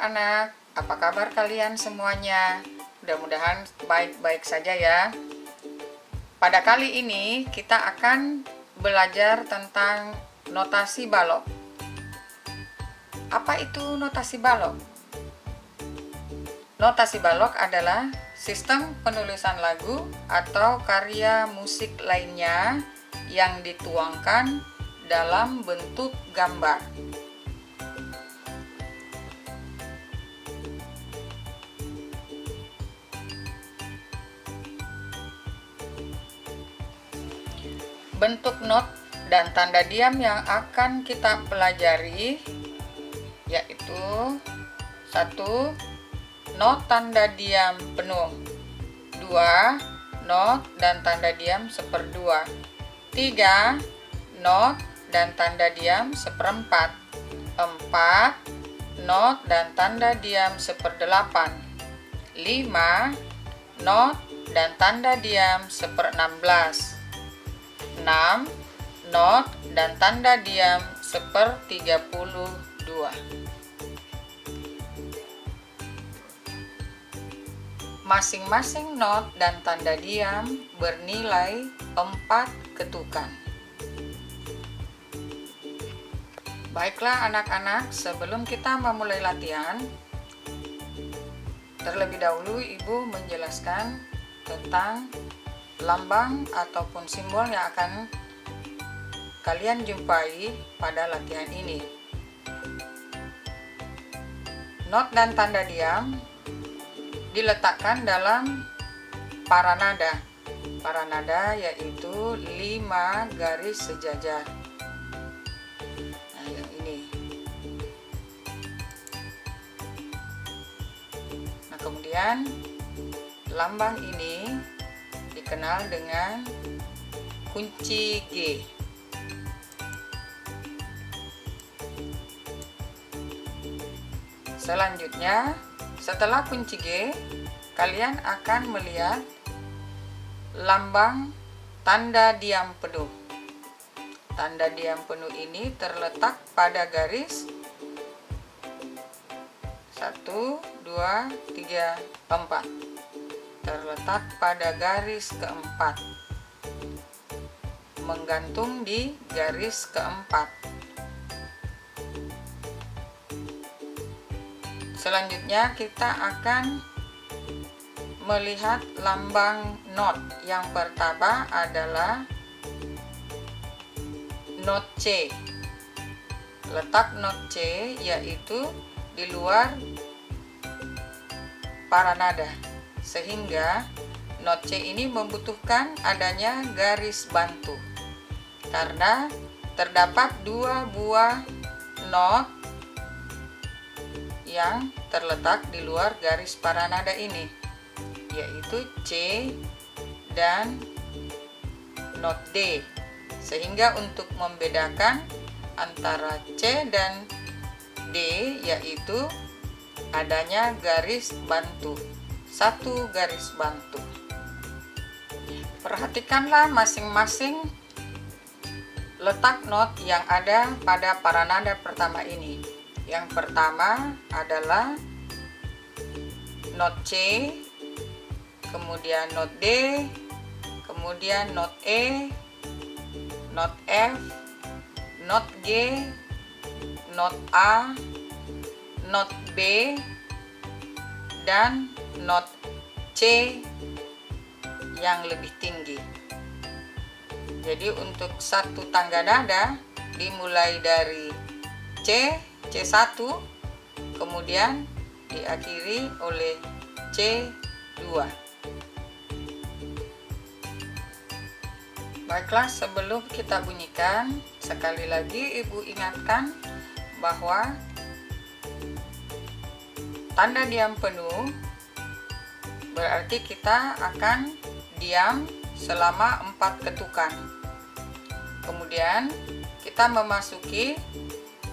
anak-anak, apa kabar kalian semuanya? Mudah-mudahan baik-baik saja ya. Pada kali ini kita akan belajar tentang notasi balok. Apa itu notasi balok? Notasi balok adalah sistem penulisan lagu atau karya musik lainnya yang dituangkan dalam bentuk gambar. Bentuk not dan tanda diam yang akan kita pelajari yaitu 1. Not tanda diam penuh, 2. Not dan tanda diam 1/2, 3. Not dan tanda diam 1/4, 4. Not dan tanda diam 1/8, 5. Not dan tanda diam 1/16, 6. Not dan tanda diam 1/32. Masing-masing not dan tanda diam bernilai 4 ketukan. Baiklah anak-anak, sebelum kita memulai latihan, terlebih dahulu Ibu menjelaskan tentang lambang ataupun simbol yang akan kalian jumpai pada latihan ini. Not dan tanda diam diletakkan dalam paranada. Paranada yaitu 5 garis sejajar. Nah, yang ini. Nah, kemudian lambang ini dikenal dengan kunci G. Selanjutnya, setelah kunci G, kalian akan melihat lambang tanda diam penuh. Tanda diam penuh ini terletak pada garis 1, 2, 3, 4. Terletak pada garis keempat, menggantung di garis keempat. Selanjutnya kita akan melihat lambang not. Yang pertama adalah not C. Letak not C yaitu di luar paranada, sehingga not C ini membutuhkan adanya garis bantu karena terdapat 2 buah not yang terletak di luar garis paranada ini, yaitu C dan not D, sehingga untuk membedakan antara C dan D yaitu adanya garis bantu, 1 garis bantu. Perhatikanlah masing-masing letak not yang ada pada paranada pertama ini. Yang pertama adalah not C, kemudian not D, kemudian not E, not F, not G, not A, not B, dan not C yang lebih tinggi. Jadi untuk satu tangga nada dimulai dari C, C1, kemudian diakhiri oleh C2. Baiklah, sebelum kita bunyikan, sekali lagi Ibu ingatkan bahwa tanda diam penuh berarti kita akan diam selama 4 ketukan. Kemudian kita memasuki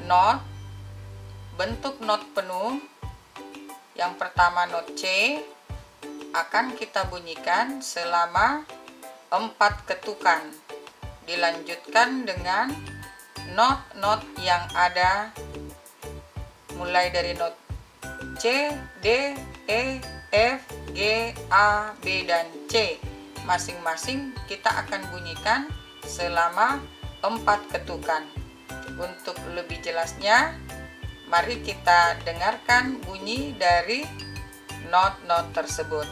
not, bentuk not penuh. Yang pertama not C akan kita bunyikan selama 4 ketukan. Dilanjutkan dengan not-not yang ada mulai dari not C, D, E, F, G, A, B, dan C. Masing-masing kita akan bunyikan selama 4 ketukan. Untuk lebih jelasnya, mari kita dengarkan bunyi dari not-not tersebut.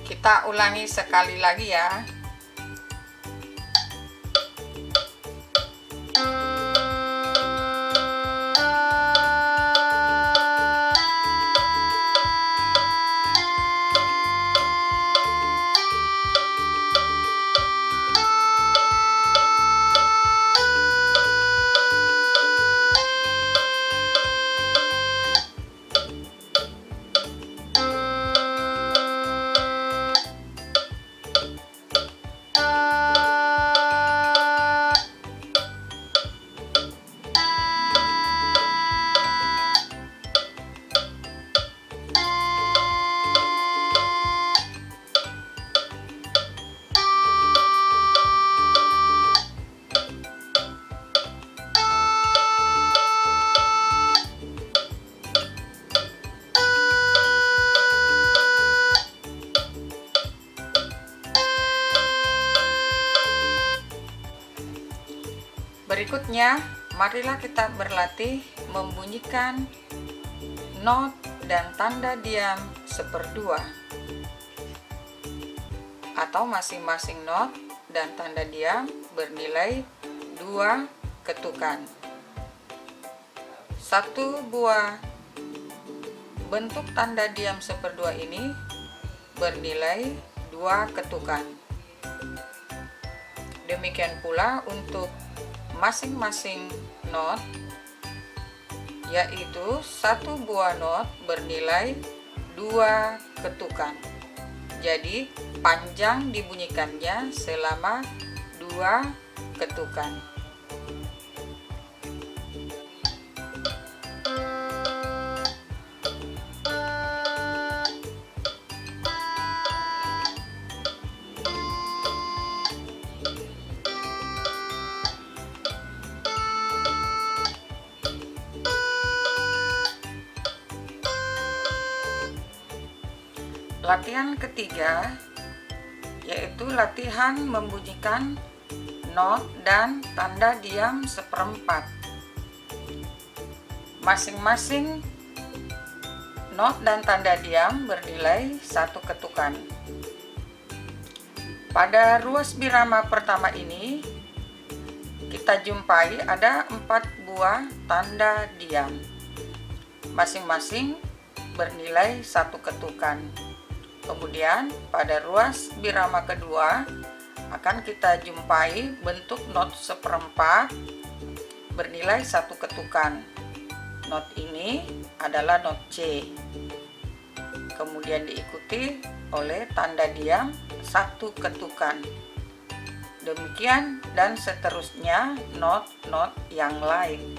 Kita ulangi sekali lagi ya. Berikutnya, marilah kita berlatih membunyikan not dan tanda diam seperdua, atau masing-masing not dan tanda diam bernilai 2 ketukan. Satu buah bentuk tanda diam seperdua ini bernilai 2 ketukan. Demikian pula untuk masing-masing not, yaitu satu buah not bernilai 2 ketukan. Jadi panjang dibunyikannya selama 2 ketukan. Latihan ketiga yaitu latihan membunyikan not dan tanda diam seperempat. Masing-masing not dan tanda diam bernilai 1 ketukan. Pada ruas birama pertama ini kita jumpai ada 4 buah tanda diam. Masing-masing bernilai 1 ketukan. Kemudian pada ruas birama kedua akan kita jumpai bentuk not seperempat bernilai 1 ketukan. Not ini adalah not C. Kemudian diikuti oleh tanda diam 1 ketukan. Demikian dan seterusnya not-not yang lain.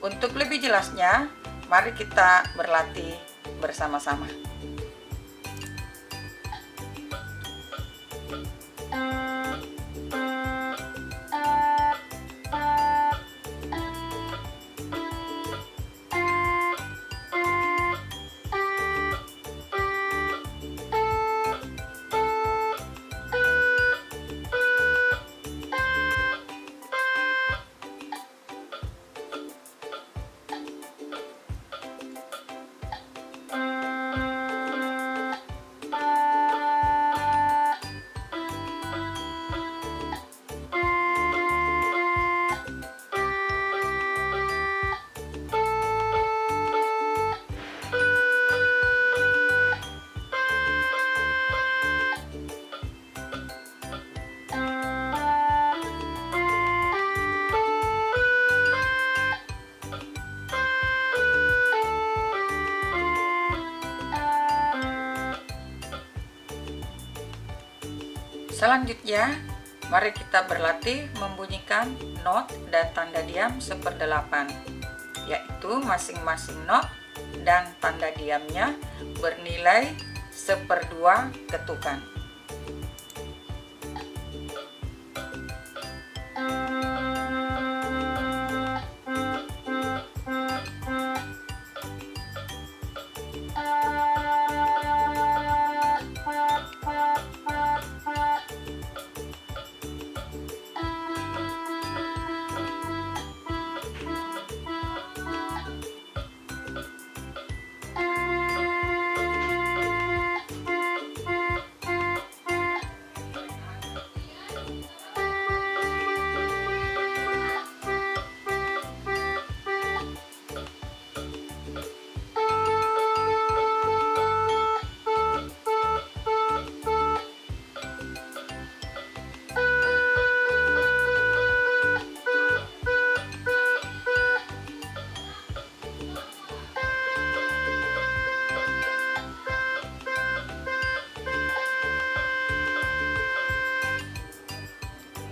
Untuk lebih jelasnya, mari kita berlatih bersama-sama. Selanjutnya, mari kita berlatih membunyikan not dan tanda diam seperdelapan, yaitu masing-masing not dan tanda diamnya bernilai 1/2 ketukan.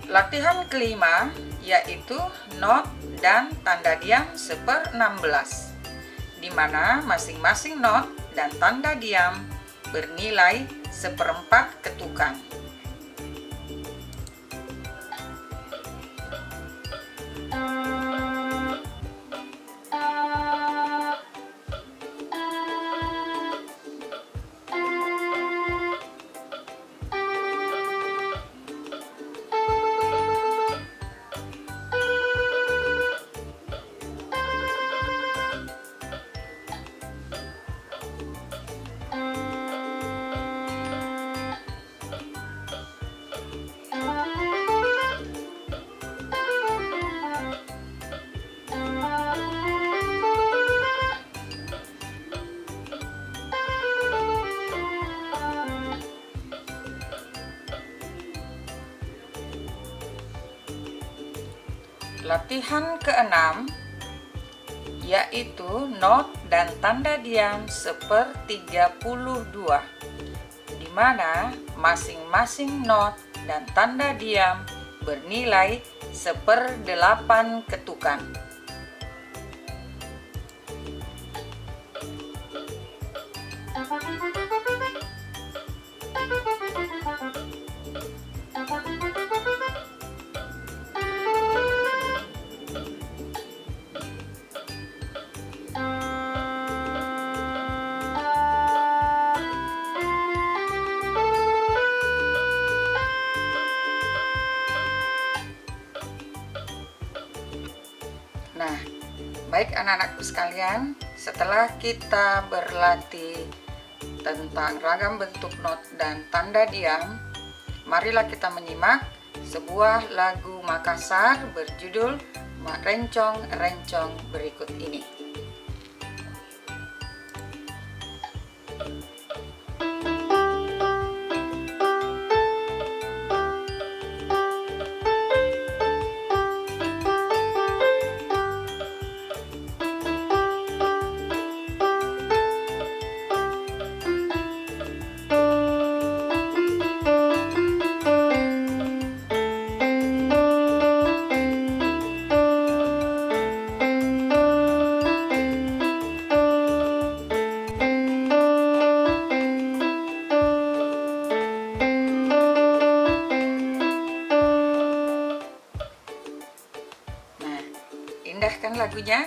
Latihan kelima yaitu not dan tanda diam 1/16, di mana masing-masing not dan tanda diam bernilai 1/4 ketukan. Latihan keenam yaitu not dan tanda diam 1/32, di mana masing-masing not dan tanda diam bernilai 1/8 ketukan. Nah, baik anak-anakku sekalian, setelah kita berlatih tentang ragam bentuk not dan tanda diam, marilah kita menyimak sebuah lagu Makassar berjudul Rencong-Rencong berikut ini. Indahkan lagunya.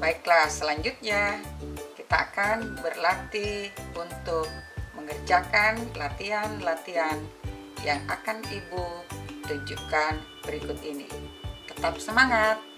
Baiklah, selanjutnya kita akan berlatih untuk mengerjakan latihan-latihan yang akan Ibu tunjukkan berikut ini. Tetap semangat!